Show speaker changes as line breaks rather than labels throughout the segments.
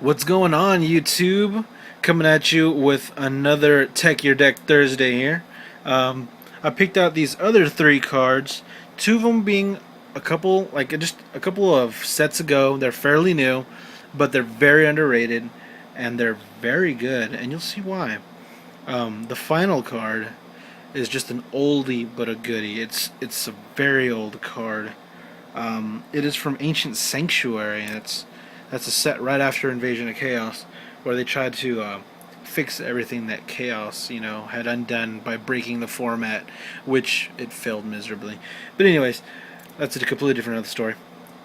What's going on, YouTube? Coming at you with another Tech Your Deck Thursday here. I picked out these other three cards, two of them being just a couple of sets ago. They're fairly new, but they're very underrated and they're very good, and you'll see why. The final card is just an oldie but a goodie. It's a very old card. It is from Ancient Sanctuary. That's a set right after Invasion of Chaos, where they tried to fix everything that Chaos, had undone by breaking the format, which it failed miserably. But anyways, that's a completely different other story.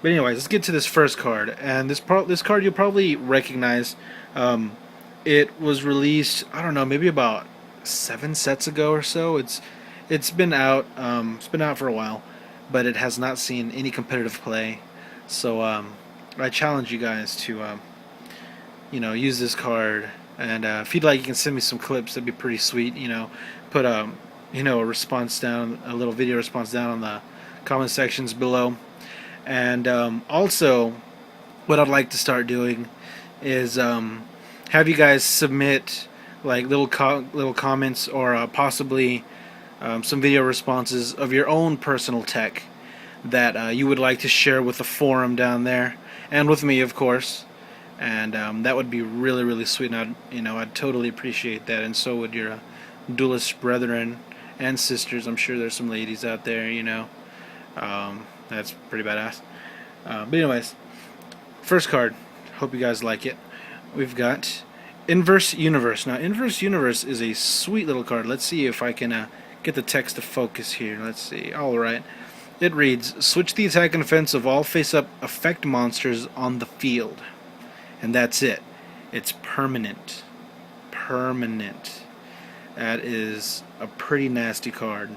But anyways, let's get to this first card, and this card you'll probably recognize. It was released, I don't know, maybe about 7 sets ago or so. It's been out. It's been out for a while, but it has not seen any competitive play. So I challenge you guys to use this card. And if you'd like, you can send me some clips. That'd be pretty sweet. Put a response down, a little video response down on the comment sections below. And also, what I'd like to start doing is have you guys submit like little comments or possibly some video responses of your own personal tech that you would like to share with the forum down there and with me, of course. And that would be really, really sweet. And I'd totally appreciate that, and so would your duelist brethren and sisters. I'm sure there's some ladies out there. That's pretty badass. But anyways, first card. Hope you guys like it. We've got Inverse Universe. Now, Inverse Universe is a sweet little card. Let's see if I can get the text to focus here. Let's see. Alright. It reads, switch the attack and defense of all face-up effect monsters on the field. And that's it. It's permanent. Permanent. That is a pretty nasty card.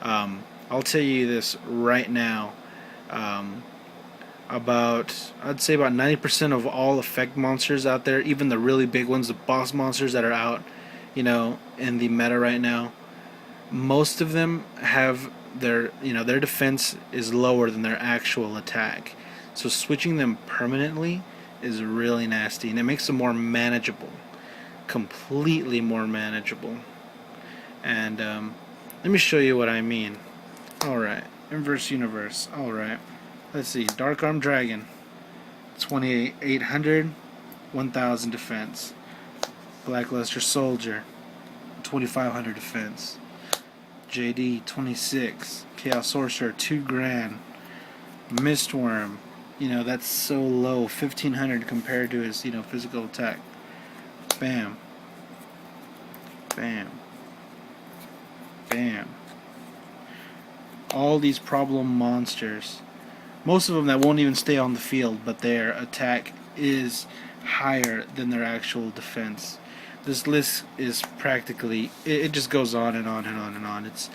I'll tell you this right now. I'd say about 90% of all effect monsters out there, even the really big ones, the boss monsters that are out, in the meta right now, most of them have their defense is lower than their actual attack. So switching them permanently is really nasty, and it makes them more manageable, completely more manageable. And let me show you what I mean. Alright, Inverse Universe. Alright, let's see. Dark Arm Dragon, 2800, 1000 defense. Blackluster Soldier, 2500 defense. JD 26, Chaos Sorcerer 2 grand, Mistworm, that's so low, 1500 compared to his physical attack. Bam, bam, bam. All these problem monsters, most of them that won't even stay on the field, but their attack is higher than their actual defense. This list is practically, it just goes on and on and on and on. It's,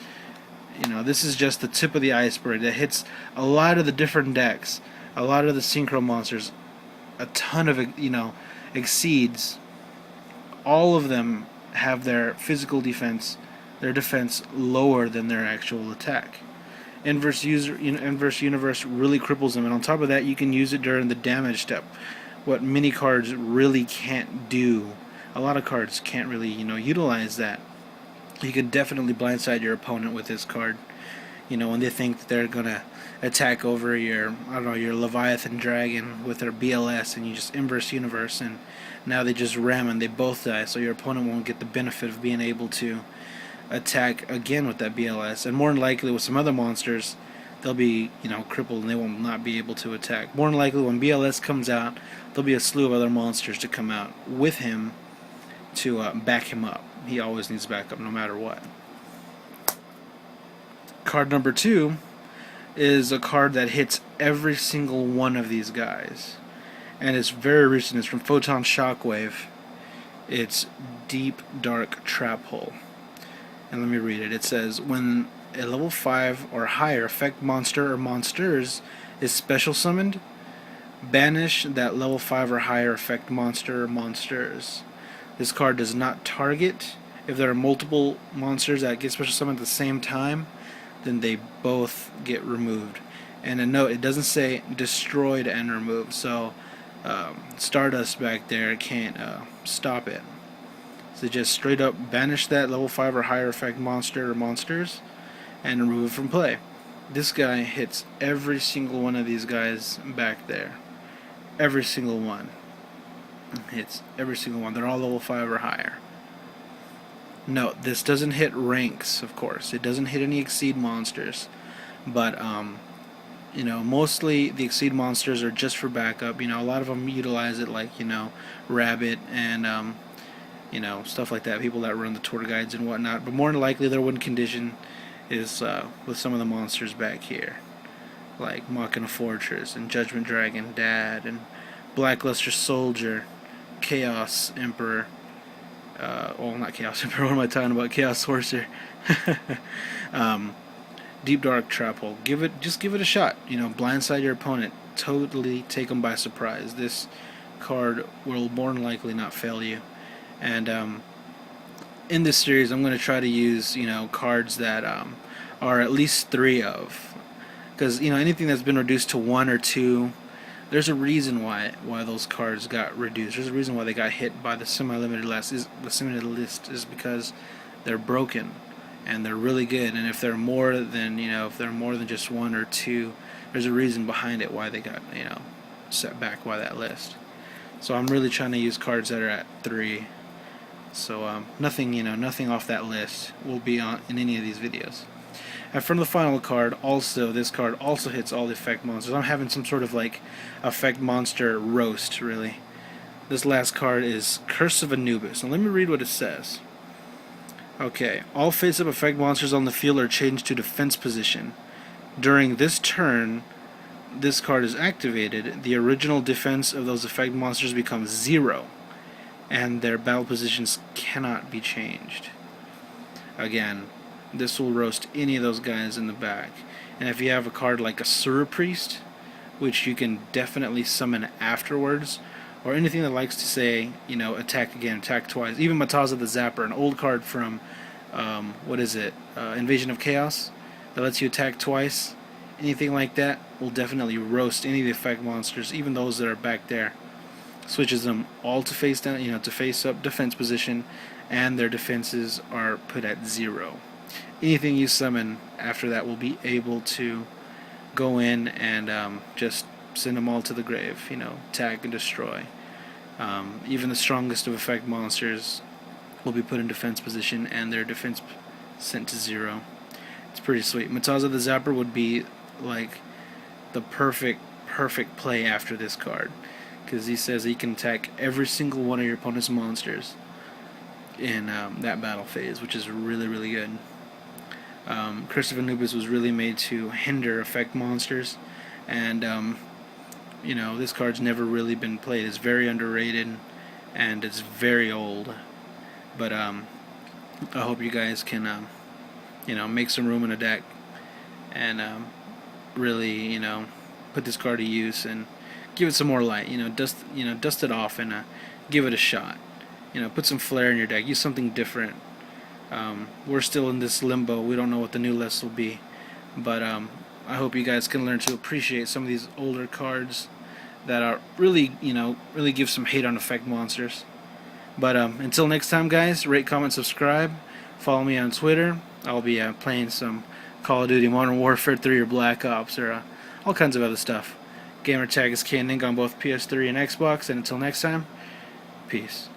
this is just the tip of the iceberg that hits a lot of the different decks, a lot of the synchro monsters, a ton of, exceeds. All of them have their physical defense, their defense lower than their actual attack. Inverse Universe really cripples them, and on top of that, you can use it during the damage step, what many cards really can't do. A lot of cards can't really, utilize that. You can definitely blindside your opponent with this card. When they think that they're gonna attack over your, your Leviathan Dragon with their BLS, and you just Inverse Universe, and now they just ram and they both die. So your opponent won't get the benefit of being able to attack again with that BLS. And more than likely with some other monsters, they'll be, crippled and they will not be able to attack. More than likely when BLS comes out, there'll be a slew of other monsters to come out with him to back him up. He always needs backup no matter what. Card number 2 is a card that hits every single one of these guys, and it's very recent. It's from Photon Shockwave. It's Deep Dark Trap Hole. And let me read it. It says, when a level 5 or higher effect monster or monsters is special summoned, banish that level 5 or higher effect monster or monsters. This card does not target. If there are multiple monsters that get special summoned at the same time, then they both get removed. And a note, it doesn't say destroyed and removed. So Stardust back there can't stop it. So just straight up banish that level 5 or higher effect monster or monsters and remove it from play. This guy hits every single one of these guys back there. Every single one. Hits every single one. They're all level 5 or higher. No, this doesn't hit ranks, of course. It doesn't hit any Exceed monsters. But, you know, mostly the Exceed monsters are just for backup. You know, a lot of them utilize it like, you know, Rabbit and, you know, stuff like that. People that run the tour guides and whatnot. But more than likely their win condition is with some of the monsters back here. Like Machina Fortress and Judgment Dragon Dad and Blackluster Soldier, Chaos Emperor. Well, not Chaos Emperor. What am I talking about? Chaos Sorcerer. Deep Dark Trap Hole. Just give it a shot. You know, blindside your opponent. Totally take them by surprise. This card will more than likely not fail you. And in this series, I'm going to try to use, you know, cards that are at least 3 of, because, you know, anything that's been reduced to 1 or 2, there's a reason why those cards got reduced. There's a reason why they got hit by the semi-limited list. Is because they're broken and they're really good. And if they're more than, you know, if they're more than just 1 or 2, there's a reason behind it why they got, you know, set back by that list. So I'm really trying to use cards that are at 3. So nothing, you know, nothing off that list will be on in any of these videos. And from the final card, also, this card also hits all the effect monsters. I'm having some sort of like effect monster roast, really. This last card is Curse of Anubis. Now let me read what it says. Okay, all face-up effect monsters on the field are changed to defense position. During this turn, this card is activated. The original defense of those effect monsters becomes 0. And their battle positions cannot be changed. Again, this will roast any of those guys in the back. And if you have a card like a Sura Priest, which you can definitely summon afterwards, or anything that likes to say, you know, attack again, attack twice, even Mataza the Zapper, an old card from, what is it, Invasion of Chaos, that lets you attack twice, anything like that will definitely roast any of the effect monsters, even those that are back there. Switches them all to face down, you know, to face up defense position, and their defenses are put at 0. Anything you summon after that will be able to go in and just send them all to the grave, you know, attack and destroy. Even the strongest of effect monsters will be put in defense position and their defense sent to 0. It's pretty sweet. Mataza the Zapper would be like the perfect play after this card, because he says he can attack every single one of your opponent's monsters in that battle phase, which is really, really good. Curse of Anubis was really made to hinder effect monsters, and you know, this card's never really been played. It's very underrated, and it's very old. But I hope you guys can, you know, make some room in a deck, and really, you know, put this card to use and give it some more light. You know, dust it off and give it a shot. You know, put some flair in your deck. Use something different. We're still in this limbo. We don't know what the new list will be, but I hope you guys can learn to appreciate some of these older cards that are really, you know, really give some hate on effect monsters. But until next time, guys, rate, comment, subscribe. Follow me on Twitter. I'll be playing some Call of Duty Modern Warfare 3 or Black Ops or all kinds of other stuff. Gamertag is K&Ning on both PS3 and Xbox. And until next time, peace.